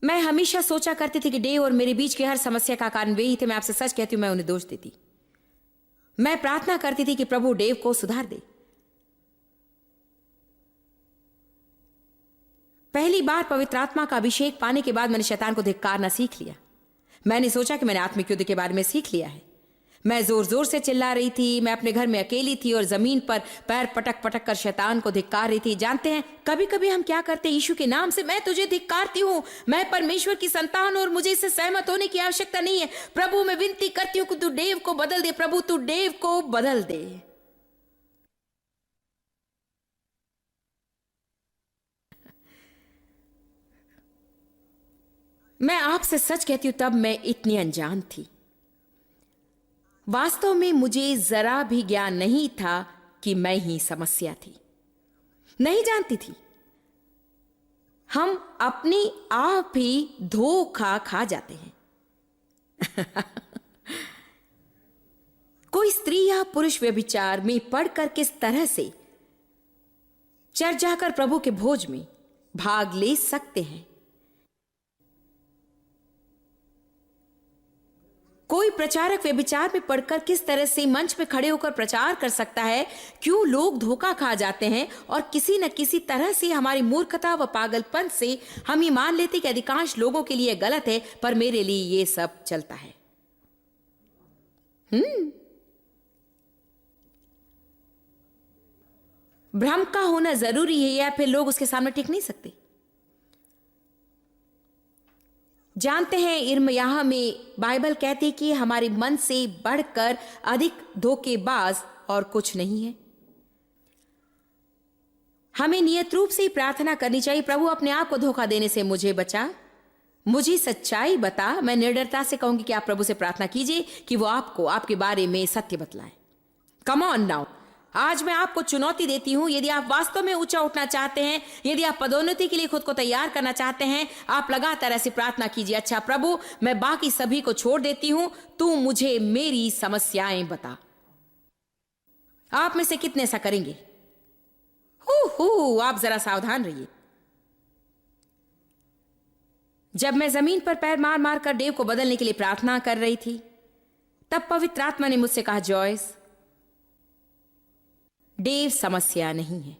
मैं हमेशा सोचा करती थी कि डेव और मेरे बीच की हर समस्या का कारण वे ही थे। मैं आपसे सच कहती हूं, मैं उन्हें दोष देती। मैं प्रार्थना करती थी कि प्रभु डेव को सुधार दे। पहली बार पवित्र आत्मा का अभिषेक पाने के बाद मैंने शैतान को धिक्कारना सीख लिया। मैंने सोचा कि मैंने आत्मिक युद्ध के बारे में सीख लिया है। मैं जोर जोर से चिल्ला रही थी। मैं अपने घर में अकेली थी और जमीन पर पैर पटक पटक कर शैतान को धिक्कार रही थी। जानते हैं कभी कभी हम क्या करते हैं? यीशु के नाम से मैं तुझे धिक्कारती हूँ, मैं परमेश्वर की संतान हूं और मुझे इससे सहमत होने की आवश्यकता नहीं है। प्रभु मैं विनती करती हूँ कि तू डेव को बदल दे। प्रभु तू डेव को बदल दे। मैं आपसे सच कहती हूं, तब मैं इतनी अनजान थी। वास्तव में मुझे जरा भी ज्ञान नहीं था कि मैं ही समस्या थी। नहीं जानती थी। हम अपने आप ही धोखा खा जाते हैं। कोई स्त्री या पुरुष व्यभिचार में पड़कर किस तरह से चर्च जाकर प्रभु के भोज में भाग ले सकते हैं? कोई प्रचारक व्यभिचार में पड़कर किस तरह से मंच पे खड़े होकर प्रचार कर सकता है? क्यों लोग धोखा खा जाते हैं और किसी न किसी तरह से हमारी मूर्खता व पागलपन से हम ये मान लेते कि अधिकांश लोगों के लिए गलत है, पर मेरे लिए ये सब चलता है। भ्रम का होना जरूरी है या फिर लोग उसके सामने टिक नहीं सकते? जानते हैं इर्मयाह में बाइबल कहती कि हमारे मन से बढ़कर अधिक धोखेबाज और कुछ नहीं है। हमें नियत रूप से ही प्रार्थना करनी चाहिए, प्रभु अपने आप को धोखा देने से मुझे बचा, मुझे सच्चाई बता। मैं निडरता से कहूंगी कि आप प्रभु से प्रार्थना कीजिए कि वो आपको आपके बारे में सत्य बतलाए। कम ऑन नाउ, आज मैं आपको चुनौती देती हूं। यदि आप वास्तव में ऊंचा उठना चाहते हैं, यदि आप पदोन्नति के लिए खुद को तैयार करना चाहते हैं, आप लगातार ऐसी प्रार्थना कीजिए। अच्छा प्रभु, मैं बाकी सभी को छोड़ देती हूं, तू मुझे मेरी समस्याएं बता। आप में से कितने ऐसा करेंगे? आप जरा सावधान रहिए। जब मैं जमीन पर पैर मार मार कर डेव को बदलने के लिए प्रार्थना कर रही थी, तब पवित्र आत्मा ने मुझसे कहा, जॉयस, डेव समस्या नहीं है।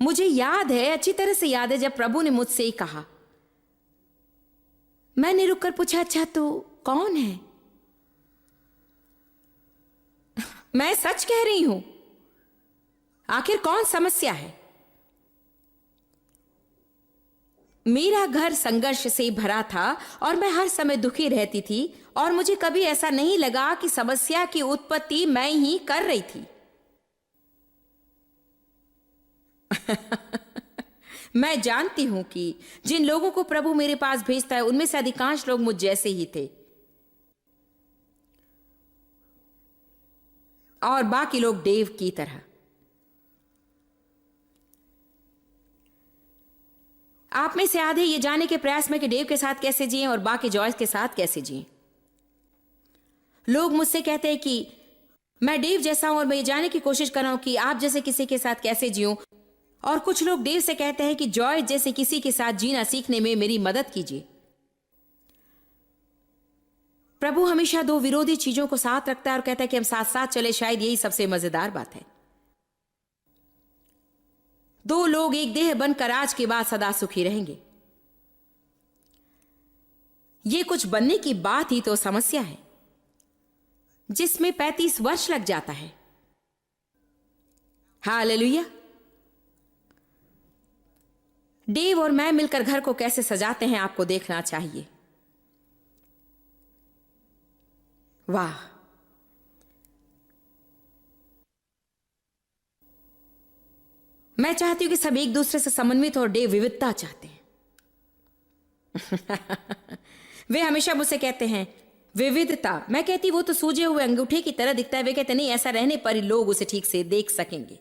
मुझे याद है, अच्छी तरह से याद है, जब प्रभु ने मुझसे कहा। मैंने रुककर पूछा, अच्छा तो कौन है? मैं सच कह रही हूं, आखिर कौन समस्या है? मेरा घर संघर्ष से भरा था और मैं हर समय दुखी रहती थी और मुझे कभी ऐसा नहीं लगा कि समस्या की उत्पत्ति मैं ही कर रही थी। मैं जानती हूं कि जिन लोगों को प्रभु मेरे पास भेजता है उनमें से अधिकांश लोग मुझ जैसे ही थे और बाकी लोग डेव की तरह। आप में से आधे ये जानने के प्रयास में कि डेव के साथ कैसे जिएं और बाकी जॉयस के साथ कैसे जिएं। लोग मुझसे कहते हैं कि मैं डेव जैसा हूं और मैं ये जानने की कोशिश कर रहा हूं कि आप जैसे किसी के साथ कैसे जीऊं। और कुछ लोग डेव से कहते हैं कि जॉयस जैसे किसी के साथ जीना सीखने में मेरी मदद कीजिए। प्रभु हमेशा दो विरोधी चीजों को साथ रखता है और कहता है कि हम साथ साथ चले। शायद यही सबसे मजेदार बात है। दो लोग एक देह बनकर आज के बाद सदा सुखी रहेंगे। ये कुछ बनने की बात ही तो समस्या है, जिसमें 35 वर्ष लग जाता है। हालेलुया। डेव और मैं मिलकर घर को कैसे सजाते हैं आपको देखना चाहिए। वाह, मैं चाहती हूं कि सब एक दूसरे से समन्वित और डेव विविधता चाहते हैं। वे हमेशा मुझसे कहते हैं विविधता। मैं कहती वो तो सूजे हुए अंगूठे की तरह दिखता है। वे कहते नहीं, ऐसा रहने पर ही लोग उसे ठीक से देख सकेंगे।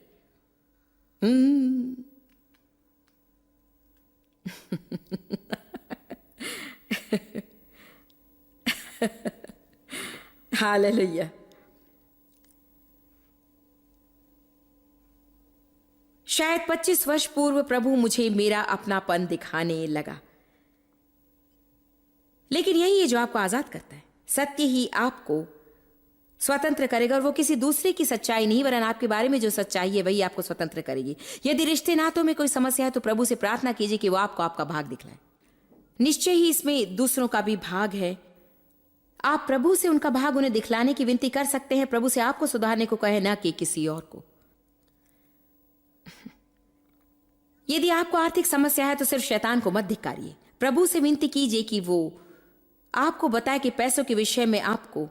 हालेलुया। शायद 25 वर्ष पूर्व प्रभु मुझे मेरा अपनापन दिखाने लगा, लेकिन यही है जो आपको आजाद करता है। सत्य ही आपको स्वतंत्र करेगा, और वो किसी दूसरे की सच्चाई नहीं, वरन आपके बारे में जो सच्चाई है वही आपको स्वतंत्र करेगी। यदि रिश्ते नातों में कोई समस्या है तो प्रभु से प्रार्थना कीजिए कि वो आपको आपका भाग दिखलाए। निश्चय ही इसमें दूसरों का भी भाग है। आप प्रभु से उनका भाग उन्हें दिखलाने की विनती कर सकते हैं। प्रभु से आपको सुधारने को कहे, ना कि किसी और को। यदि आपको आर्थिक समस्या है तो सिर्फ शैतान को मत धिक्कारिए। प्रभु से विनती कीजिए कि वो आपको बताए कि पैसों के विषय में आपको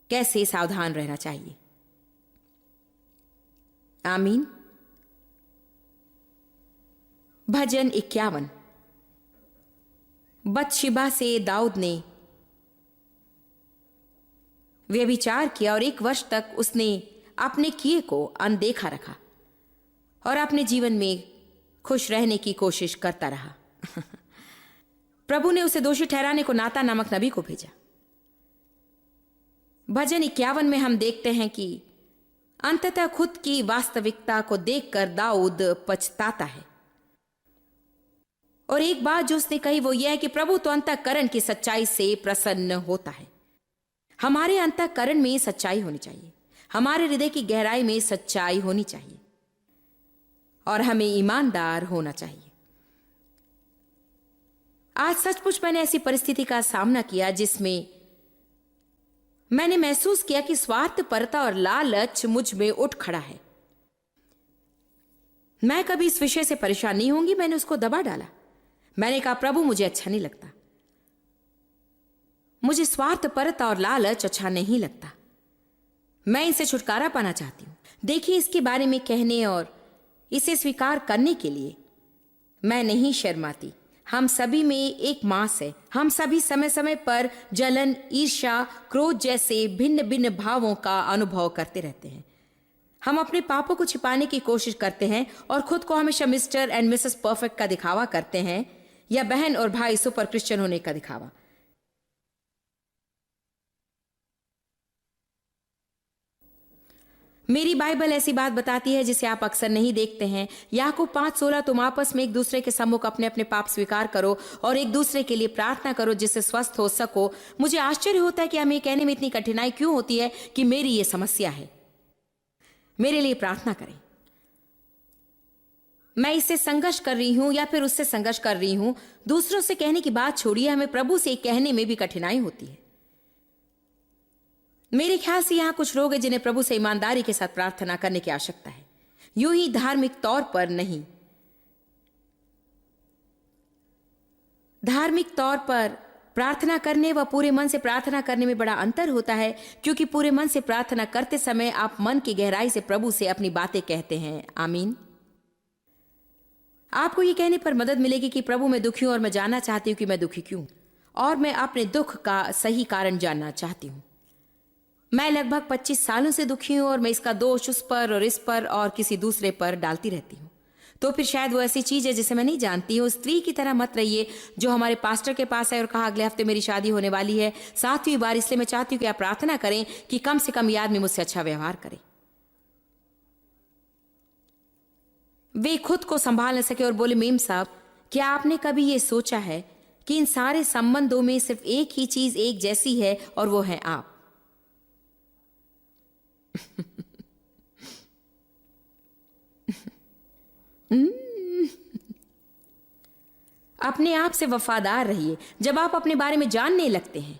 कैसे सावधान रहना चाहिए। आमीन। भजन 51। बत्शेबा से दाऊद ने व्यभिचार किया और 1 वर्ष तक उसने अपने किए को अनदेखा रखा और अपने जीवन में खुश रहने की कोशिश करता रहा। प्रभु ने उसे दोषी ठहराने को नातान नामक नबी को भेजा। भजन 51 में हम देखते हैं कि अंततः खुद की वास्तविकता को देखकर दाऊद पछताता है, और एक बात जो उसने कही वो यह है कि प्रभु तो अंतःकरण की सच्चाई से प्रसन्न होता है। हमारे अंतःकरण में सच्चाई होनी चाहिए, हमारे हृदय की गहराई में सच्चाई होनी चाहिए, और हमें ईमानदार होना चाहिए। आज सचमुच मैंने ऐसी परिस्थिति का सामना किया जिसमें मैंने महसूस किया कि स्वार्थपरता और लालच मुझ में उठ खड़ा है। मैं कभी इस विषय से परेशान नहीं होंगी, मैंने उसको दबा डाला। मैंने कहा, प्रभु मुझे अच्छा नहीं लगता, मुझे स्वार्थपरता और लालच अच्छा नहीं लगता, मैं इनसे छुटकारा पाना चाहती हूं। देखिए, इसके बारे में कहने और इसे स्वीकार करने के लिए मैं नहीं शर्माती। हम सभी में एक मांस है। हम सभी समय समय पर जलन, ईर्ष्या, क्रोध जैसे भिन्न भिन्न भावों का अनुभव करते रहते हैं। हम अपने पापों को छिपाने की कोशिश करते हैं और खुद को हमेशा मिस्टर एंड मिसेस परफेक्ट का दिखावा करते हैं, या बहन और भाई सुपर क्रिश्चियन होने का दिखावा। मेरी बाइबल ऐसी बात बताती है जिसे आप अक्सर नहीं देखते हैं। याकूब 5:16, तुम आपस में एक दूसरे के सम्मुख अपने अपने पाप स्वीकार करो और एक दूसरे के लिए प्रार्थना करो जिससे स्वस्थ हो सको। मुझे आश्चर्य होता है कि हमें कहने में इतनी कठिनाई क्यों होती है कि मेरी ये समस्या है, मेरे लिए प्रार्थना करें। मैं इससे संघर्ष कर रही हूं या फिर उससे संघर्ष कर रही हूं। दूसरों से कहने की बात छोड़िए, हमें प्रभु से कहने में भी कठिनाई होती है। मेरे ख्याल से यहां कुछ लोग हैं जिन्हें प्रभु से ईमानदारी के साथ प्रार्थना करने की आवश्यकता है, यूं ही धार्मिक तौर पर नहीं। धार्मिक तौर पर प्रार्थना करने व पूरे मन से प्रार्थना करने में बड़ा अंतर होता है, क्योंकि पूरे मन से प्रार्थना करते समय आप मन की गहराई से प्रभु से अपनी बातें कहते हैं। आमीन। आपको ये कहने पर मदद मिलेगी कि प्रभु मैं दुखी हूं और मैं जानना चाहती हूं कि मैं दुखी क्यों, और मैं अपने दुख का सही कारण जानना चाहती हूं। मैं लगभग 25 सालों से दुखी हूं और मैं इसका दोष उस पर और इस पर और किसी दूसरे पर डालती रहती हूं। तो फिर शायद वो ऐसी चीज है जिसे मैं नहीं जानती हूं। स्त्री की तरह मत रहिए जो हमारे पास्टर के पास है और कहा अगले हफ्ते मेरी शादी होने वाली है 7वीं बार, इसलिए मैं चाहती हूं कि आप प्रार्थना करें कि कम से कम ये आदमी मुझसे अच्छा व्यवहार करे। वे खुद को संभाल न सके और बोले, मेम साहब, क्या आपने कभी ये सोचा है कि इन सारे संबंधों में सिर्फ एक ही चीज एक जैसी है और वो है आप। अपने आप से वफादार रहिए। जब आप अपने बारे में जानने लगते हैं,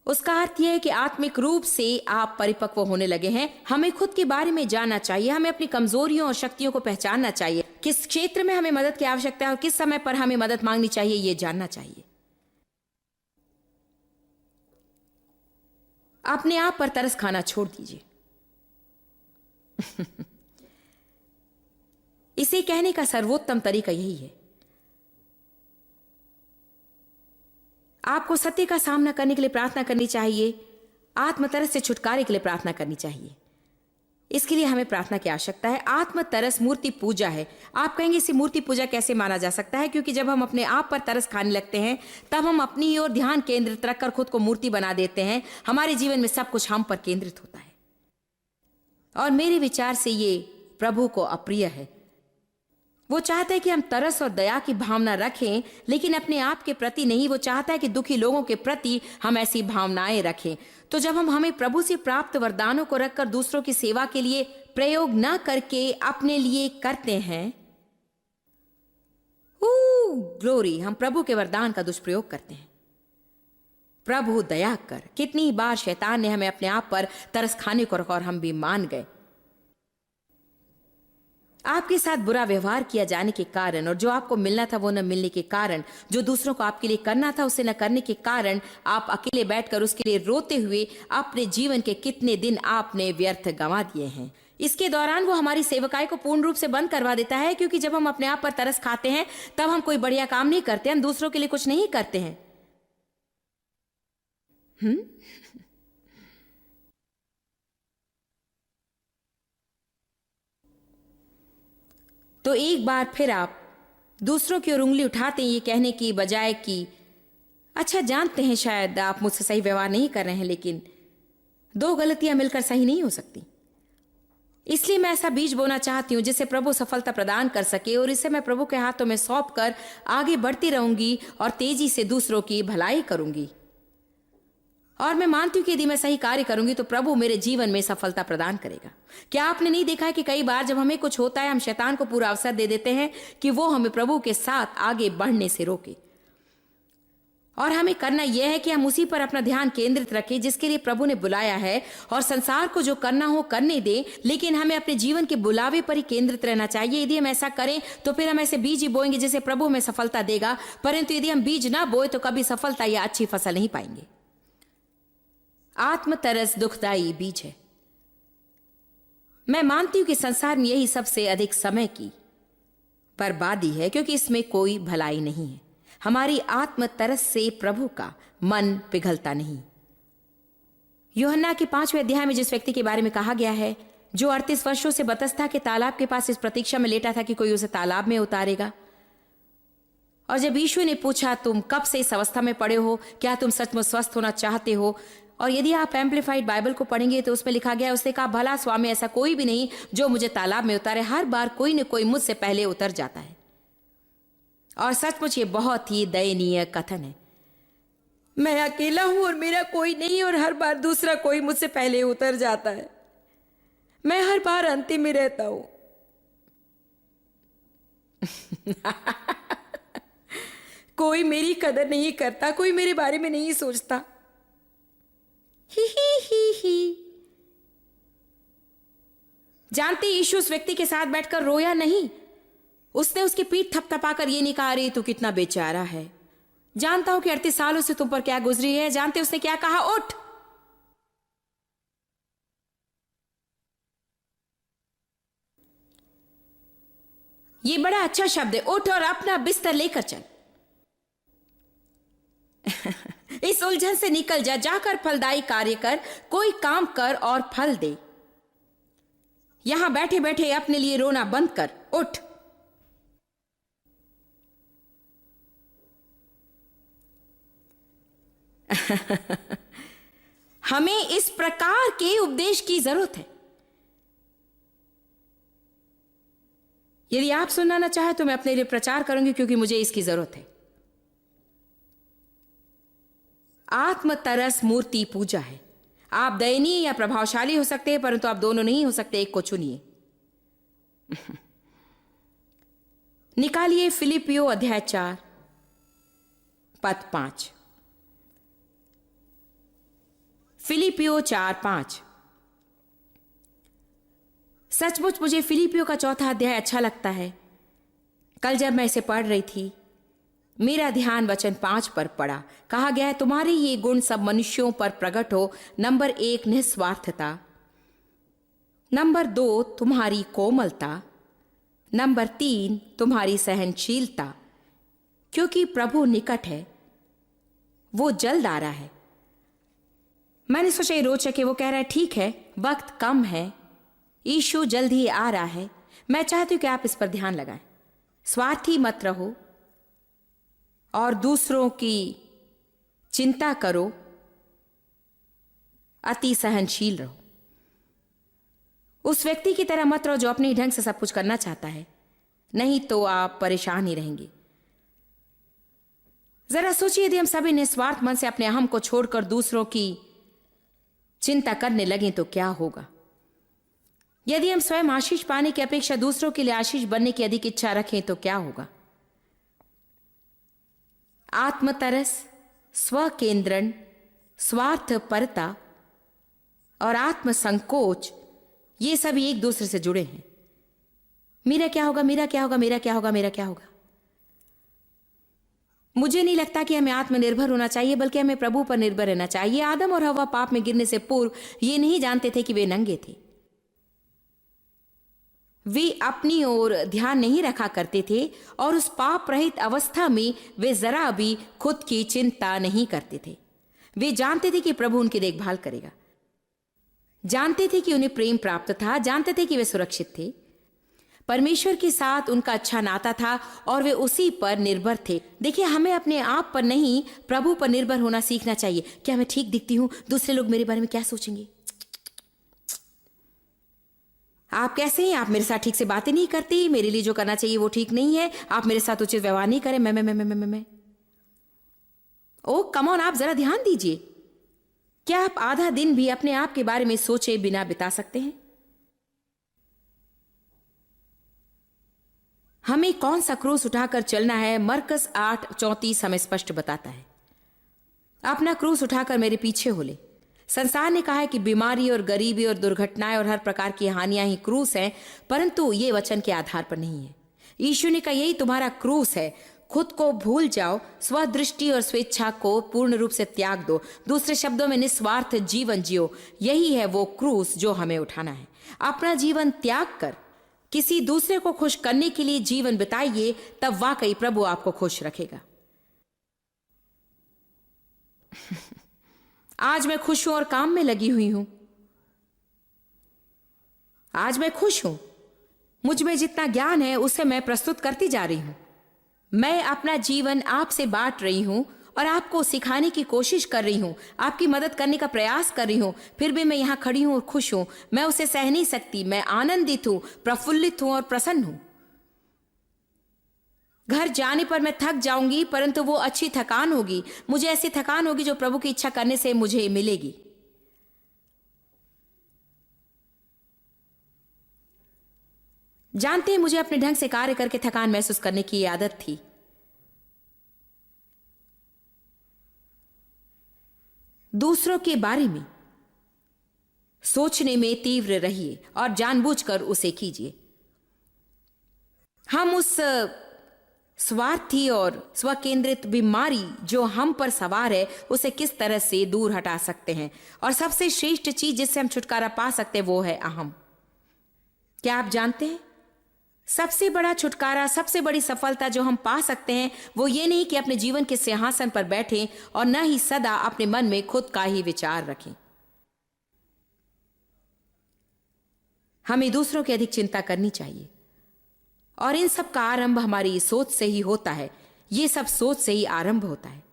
उसका अर्थ यह है कि आत्मिक रूप से आप परिपक्व होने लगे हैं। हमें खुद के बारे में जानना चाहिए, हमें अपनी कमजोरियों और शक्तियों को पहचानना चाहिए, किस क्षेत्र में हमें मदद की आवश्यकता है और किस समय पर हमें मदद मांगनी चाहिए, यह जानना चाहिए। अपने आप पर तरस खाना छोड़ दीजिए। इसे कहने का सर्वोत्तम तरीका यही है। आपको सत्य का सामना करने के लिए प्रार्थना करनी चाहिए, आत्मतरस से छुटकारे के लिए प्रार्थना करनी चाहिए। इसके लिए हमें प्रार्थना की आवश्यकता है। आत्मतरस मूर्ति पूजा है। आप कहेंगे इसे मूर्ति पूजा कैसे माना जा सकता है? क्योंकि जब हम अपने आप पर तरस खाने लगते हैं तब हम अपनी ही ओर ध्यान केंद्रित रखकर खुद को मूर्ति बना देते हैं। हमारे जीवन में सब कुछ हम पर केंद्रित होता है, और मेरे विचार से ये प्रभु को अप्रिय है। वो चाहता है कि हम तरस और दया की भावना रखें, लेकिन अपने आप के प्रति नहीं। वो चाहता है कि दुखी लोगों के प्रति हम ऐसी भावनाएं रखें। तो जब हम हमें प्रभु से प्राप्त वरदानों को रखकर दूसरों की सेवा के लिए प्रयोग न करके अपने लिए करते हैं, ग्लोरी, हम प्रभु के वरदान का दुष्प्रयोग करते हैं। प्रभु दया कर, कितनी बार शैतान ने हमें अपने आप पर तरस खाने को रखा और हम भी मान गए। आपके साथ बुरा व्यवहार किया जाने के कारण और जो आपको मिलना था वो न मिलने के कारण, जो दूसरों को आपके लिए करना था उसे न करने के कारण, आप अकेले बैठकर उसके लिए रोते हुए अपने जीवन के कितने दिन आपने व्यर्थ गंवा दिए हैं। इसके दौरान वो हमारी सेवकाई को पूर्ण रूप से बंद करवा देता है, क्योंकि जब हम अपने आप पर तरस खाते हैं तब हम कोई बढ़िया काम नहीं करते, हम दूसरों के लिए कुछ नहीं करते हैं। तो एक बार फिर आप दूसरों की ओर उंगली उठाते हैं, ये कहने की बजाय कि अच्छा, जानते हैं शायद आप मुझसे सही व्यवहार नहीं कर रहे हैं, लेकिन दो गलतियां मिलकर सही नहीं हो सकती। इसलिए मैं ऐसा बीज बोना चाहती हूं जिससे प्रभु सफलता प्रदान कर सके, और इसे मैं प्रभु के हाथों में सौंप कर आगे बढ़ती रहूंगी और तेजी से दूसरों की भलाई करूंगी। और मैं मानती हूं कि यदि मैं सही कार्य करूंगी तो प्रभु मेरे जीवन में सफलता प्रदान करेगा। क्या आपने नहीं देखा है कि कई बार जब हमें कुछ होता है हम शैतान को पूरा अवसर दे देते हैं कि वो हमें प्रभु के साथ आगे बढ़ने से रोके, और हमें करना यह है कि हम उसी पर अपना ध्यान केंद्रित रखें जिसके लिए प्रभु ने बुलाया है, और संसार को जो करना हो करने दें, लेकिन हमें अपने जीवन के बुलावे पर ही केंद्रित रहना चाहिए। यदि हम ऐसा करें तो फिर हम ऐसे बीज ही बोएंगे जिसे प्रभु हमें सफलता देगा, परंतु यदि हम बीज ना बोए तो कभी सफलता या अच्छी फसल नहीं पाएंगे। आत्मतरस दुखदाई बीज है। मैं मानती हूं कि संसार में यही सबसे अधिक समय की बर्बादी है, क्योंकि इसमें कोई भलाई नहीं है। हमारी आत्मतरस से प्रभु का मन पिघलता नहीं। यूहन्ना के 5वें अध्याय में जिस व्यक्ति के बारे में कहा गया है, जो 38 वर्षों से बतस्ता के तालाब के पास इस प्रतीक्षा में लेटा था कि कोई उसे तालाब में उतारेगा, और जब यीशु ने पूछा, तुम कब से इस अवस्था में पड़े हो, क्या तुम सचमुच स्वस्थ होना चाहते हो? और यदि आप एम्पलीफाइड बाइबल को पढ़ेंगे तो उसमें लिखा गया है, उसने कहा, भला स्वामी, ऐसा कोई भी नहीं जो मुझे तालाब में उतारे, हर बार कोई न कोई मुझसे पहले उतर जाता है। और सचमुच ये बहुत ही दयनीय कथन है। मैं अकेला हूं और मेरा कोई नहीं, और हर बार दूसरा कोई मुझसे पहले उतर जाता है। मैं हर बार अंतिम में रहता हूं। कोई मेरी कदर नहीं करता, कोई मेरे बारे में नहीं सोचता। ही। जानते, यीशु उस व्यक्ति के साथ बैठकर रोया नहीं। उसने उसकी पीठ थपथपाकर ये नहीं कहा, अरे तू कितना बेचारा है, जानता हूं कि 38 सालों से तुम पर क्या गुजरी है। जानते उसने क्या कहा? उठ। ये बड़ा अच्छा शब्द है, उठ और अपना बिस्तर लेकर चल। इस उलझन से निकल जा, जाकर फलदायी कार्य कर, कोई काम कर और फल दे। यहां बैठे बैठे अपने लिए रोना बंद कर, उठ। हमें इस प्रकार के उपदेश की जरूरत है। यदि आप सुनना ना चाहे तो मैं अपने लिए प्रचार करूंगी, क्योंकि मुझे इसकी जरूरत है। आत्मतरस मूर्ति पूजा है। आप दयनीय या प्रभावशाली हो सकते हैं, परंतु आप दोनों नहीं हो सकते। एक को चुनिए। निकालिए फिलिपियो अध्याय 4 पद 5। फिलिपियो 4:5। सचमुच मुझे फिलिपियो का 4था अध्याय अच्छा लगता है। कल जब मैं इसे पढ़ रही थी, मेरा ध्यान वचन 5 पर पड़ा। कहा गया है, तुम्हारे ये गुण सब मनुष्यों पर प्रकट हो। नंबर 1, निस्वार्थता। नंबर 2, तुम्हारी कोमलता। नंबर 3, तुम्हारी सहनशीलता, क्योंकि प्रभु निकट है, वो जल्द आ रहा है। मैंने सोचा ये रोचक है। वो कह रहा है, ठीक है, वक्त कम है, यीशु जल्द ही आ रहा है। मैं चाहती हूं कि आप इस पर ध्यान लगाएं। स्वार्थी मत रहो और दूसरों की चिंता करो, अति सहनशील रहो। उस व्यक्ति की तरह मत रहो जो अपने ही ढंग से सब कुछ करना चाहता है, नहीं तो आप परेशान ही रहेंगे। जरा सोचिए, यदि हम सभी निस्वार्थ मन से अपने अहम को छोड़कर दूसरों की चिंता करने लगें तो क्या होगा। यदि हम स्वयं आशीष पाने की अपेक्षा दूसरों के लिए आशीष बनने की अधिक इच्छा रखें तो क्या होगा। आत्मतरस, स्वकेंद्रण, स्वार्थपरता और आत्मसंकोच, ये सभी एक दूसरे से जुड़े हैं। मेरा क्या होगा, मेरा क्या होगा, मेरा क्या होगा, मेरा क्या होगा। मुझे नहीं लगता कि हमें आत्मनिर्भर होना चाहिए, बल्कि हमें प्रभु पर निर्भर रहना चाहिए। आदम और हव्वा पाप में गिरने से पूर्व ये नहीं जानते थे कि वे नंगे थे। वे अपनी ओर ध्यान नहीं रखा करते थे और उस पाप रहित अवस्था में वे जरा भी खुद की चिंता नहीं करते थे। वे जानते थे कि प्रभु उनकी देखभाल करेगा, जानते थे कि उन्हें प्रेम प्राप्त था, जानते थे कि वे सुरक्षित थे, परमेश्वर के साथ उनका अच्छा नाता था और वे उसी पर निर्भर थे। देखिए, हमें अपने आप पर नहीं, प्रभु पर निर्भर होना सीखना चाहिए। क्या मैं ठीक दिखती हूं? दूसरे लोग मेरे बारे में क्या सोचेंगे? आप कैसे हैं? आप मेरे साथ ठीक से बातें नहीं करती, मेरे लिए जो करना चाहिए वो ठीक नहीं है, आप मेरे साथ उचित व्यवहार नहीं करें। मैं ओ कम ऑन, आप जरा ध्यान दीजिए। क्या आप आधा दिन भी अपने आप के बारे में सोचे बिना बिता सकते हैं? हमें कौन सा क्रूस उठाकर चलना है, मरकस 8:34 हमें स्पष्ट बताता है। अपना क्रूस उठाकर मेरे पीछे हो ले। संसार ने कहा है कि बीमारी और गरीबी और दुर्घटनाएं और हर प्रकार की हानियां ही क्रूस हैं, परंतु ये वचन के आधार पर नहीं है। यीशु ने कहा यही तुम्हारा क्रूस है। खुद को भूल जाओ, स्वदृष्टि और स्वेच्छा को पूर्ण रूप से त्याग दो। दूसरे शब्दों में, निस्वार्थ जीवन जियो। यही है वो क्रूस जो हमें उठाना है। अपना जीवन त्याग कर किसी दूसरे को खुश करने के लिए जीवन बिताइए, तब वाकई प्रभु आपको खुश रखेगा। आज मैं खुश हूं और काम में लगी हुई हूं। आज मैं खुश हूं। मुझ में जितना ज्ञान है उसे मैं प्रस्तुत करती जा रही हूं। मैं अपना जीवन आपसे बांट रही हूं और आपको सिखाने की कोशिश कर रही हूं, आपकी मदद करने का प्रयास कर रही हूं। फिर भी मैं यहां खड़ी हूं और खुश हूं। मैं उसे सह नहीं सकती। मैं आनंदित हूं, प्रफुल्लित हूं और प्रसन्न हूं। घर जाने पर मैं थक जाऊंगी, परंतु वो अच्छी थकान होगी। मुझे ऐसी थकान होगी जो प्रभु की इच्छा करने से मुझे मिलेगी। जानते हैं, मुझे अपने ढंग से कार्य करके थकान महसूस करने की आदत थी। दूसरों के बारे में सोचने में तीव्र रहिए और जानबूझकर उसे कीजिए। हम उस स्वार्थी और स्वकेंद्रित बीमारी जो हम पर सवार है उसे किस तरह से दूर हटा सकते हैं। और सबसे श्रेष्ठ चीज जिससे हम छुटकारा पा सकते हैं वो है अहम। क्या आप जानते हैं, सबसे बड़ा छुटकारा, सबसे बड़ी सफलता जो हम पा सकते हैं वो ये नहीं कि अपने जीवन के सिंहासन पर बैठें और न ही सदा अपने मन में खुद का ही विचार रखें। हमें दूसरों की अधिक चिंता करनी चाहिए और इन सब का आरंभ हमारी सोच से ही होता है। ये सब सोच से ही आरंभ होता है।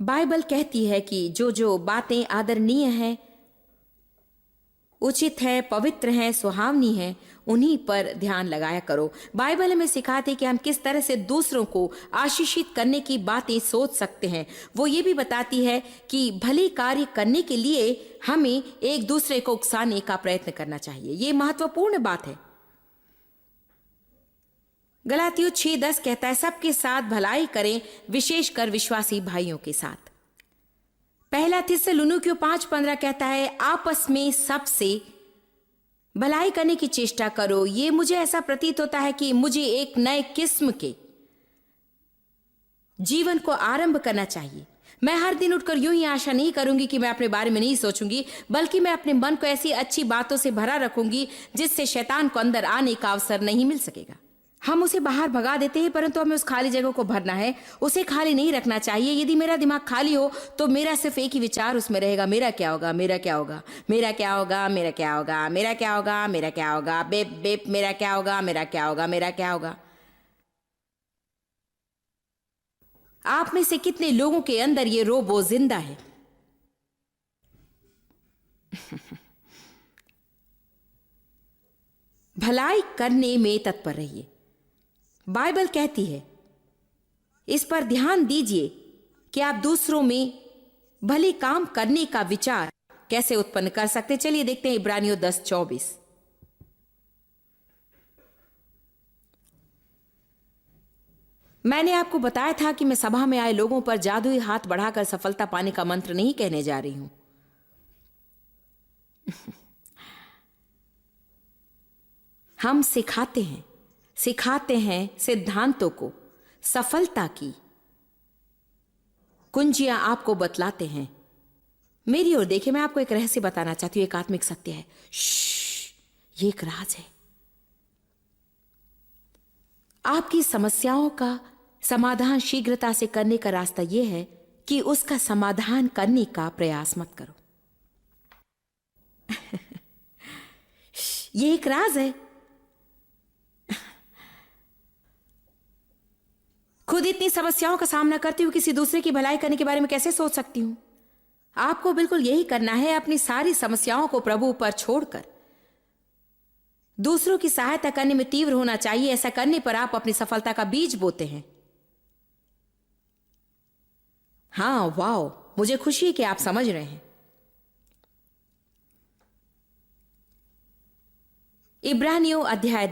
बाइबल कहती है कि जो जो बातें आदरणीय हैं, उचित है, पवित्र हैं, सुहावनी हैं, उन्हीं पर ध्यान लगाया करो। बाइबल हमें सिखाती है कि हम किस तरह से दूसरों को आशीषित करने की बातें सोच सकते हैं। वो ये भी बताती है कि भले कार्य करने के लिए हमें एक दूसरे को उकसाने का प्रयत्न करना चाहिए। ये महत्वपूर्ण बात है। गलातियों 6:10 कहता है, सबके साथ भलाई करें, विशेषकर विश्वासी भाइयों के साथ। पहला थिस्सलुनीकियों 5:15 कहता है, आपस में सबसे भलाई करने की चेष्टा करो। ये मुझे ऐसा प्रतीत होता है कि मुझे एक नए किस्म के जीवन को आरंभ करना चाहिए। मैं हर दिन उठकर यूं ही आशा नहीं करूंगी कि मैं अपने बारे में नहीं सोचूंगी, बल्कि मैं अपने मन को ऐसी अच्छी बातों से भरा रखूंगी जिससे शैतान को अंदर आने का अवसर नहीं मिल सकेगा। हम उसे बाहर भगा देते हैं, परंतु हमें उस खाली जगह को भरना है। उसे खाली नहीं रखना चाहिए। यदि मेरा दिमाग खाली हो तो मेरा सिर्फ एक ही विचार उसमें रहेगा, मेरा क्या होगा, मेरा क्या होगा, मेरा क्या होगा, मेरा क्या होगा, मेरा क्या होगा, मेरा क्या होगा, बेप बेप, मेरा क्या होगा, मेरा क्या होगा, मेरा क्या होगा। आप में से कितने लोगों के अंदर ये रोबो जिंदा है? भलाई करने में तत्पर रहिए। बाइबल कहती है, इस पर ध्यान दीजिए कि आप दूसरों में भले काम करने का विचार कैसे उत्पन्न कर सकते। चलिए देखते हैं इब्रानियों 10:24। मैंने आपको बताया था कि मैं सभा में आए लोगों पर जादुई हाथ बढ़ाकर सफलता पाने का मंत्र नहीं कहने जा रही हूं। हम सिखाते हैं सिद्धांतों को, सफलता की कुंजियां आपको बतलाते हैं। मेरी ओर देखिए, मैं आपको एक रहस्य बताना चाहती हूं, एक आत्मिक सत्य है। ये एक राज है। आपकी समस्याओं का समाधान शीघ्रता से करने का रास्ता यह है कि उसका समाधान करने का प्रयास मत करो। ये एक राज है। खुद इतनी समस्याओं का सामना करती हूं, किसी दूसरे की भलाई करने के बारे में कैसे सोच सकती हूं? आपको बिल्कुल यही करना है, अपनी सारी समस्याओं को प्रभु पर छोड़कर दूसरों की सहायता करने में तीव्र होना चाहिए। ऐसा करने पर आप अपनी सफलता का बीज बोते हैं। हाँ, वाओ, मुझे खुशी है कि आप समझ रहे हैं। इब्रानियों अध्याय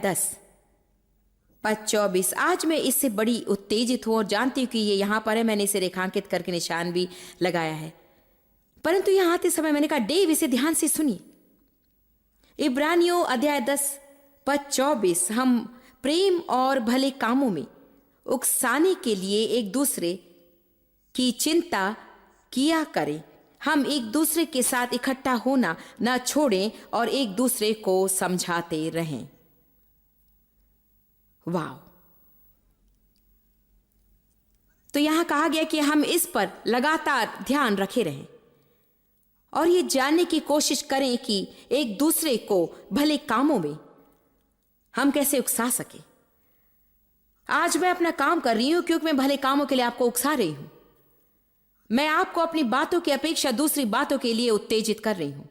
10:24। आज मैं इससे बड़ी उत्तेजित हूं और जानती हूं कि ये यहां पर है। मैंने इसे रेखांकित करके निशान भी लगाया है, परंतु यहां आते समय मैंने कहा, डेव, इसे ध्यान से सुनिए। इब्रानियों अध्याय 10:24। हम प्रेम और भले कामों में उकसाने के लिए एक दूसरे की चिंता किया करें। हम एक दूसरे के साथ इकट्ठा होना न छोड़ें और एक दूसरे को समझाते रहें। वाह! तो यहां कहा गया कि हम इस पर लगातार ध्यान रखे रहें और ये जानने की कोशिश करें कि एक दूसरे को भले कामों में हम कैसे उकसा सके। आज मैं अपना काम कर रही हूं क्योंकि मैं भले कामों के लिए आपको उकसा रही हूं। मैं आपको अपनी बातों की अपेक्षा दूसरी बातों के लिए उत्तेजित कर रही हूं।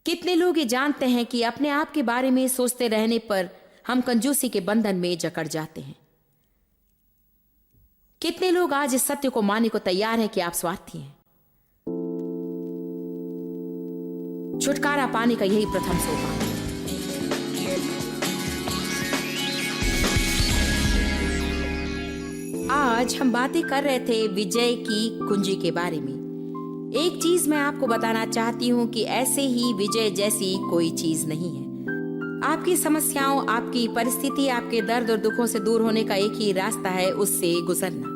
कितने लोग ये जानते हैं कि अपने आप के बारे में सोचते रहने पर हम कंजूसी के बंधन में जकड़ जाते हैं। कितने लोग आज इस सत्य को मानने को तैयार हैं कि आप स्वार्थी हैं। छुटकारा पाने का यही प्रथम सोपान है। आज हम बातें कर रहे थे विजय की कुंजी के बारे में। एक चीज मैं आपको बताना चाहती हूं कि ऐसे ही विजय जैसी कोई चीज नहीं है। आपकी समस्याओं, आपकी परिस्थिति, आपके दर्द और दुखों से दूर होने का एक ही रास्ता है, उससे गुजरना।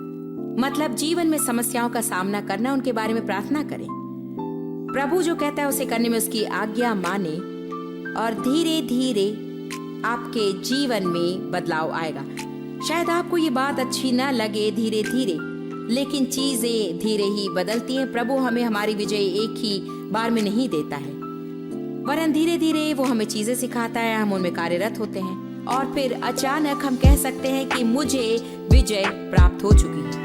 मतलब जीवन में समस्याओं का सामना करना, उनके बारे में प्रार्थना करें। प्रभु जो कहता है उसे करने में उसकी आज्ञा माने और धीरे धीरे आपके जीवन में बदलाव आएगा। शायद आपको ये बात अच्छी ना लगे, धीरे धीरे, लेकिन चीजें धीरे ही बदलती हैं। प्रभु हमें हमारी विजय एक ही बार में नहीं देता है, वरन धीरे धीरे वो हमें चीजें सिखाता है, हम उनमें कार्यरत होते हैं और फिर अचानक हम कह सकते हैं कि मुझे विजय प्राप्त हो चुकी है।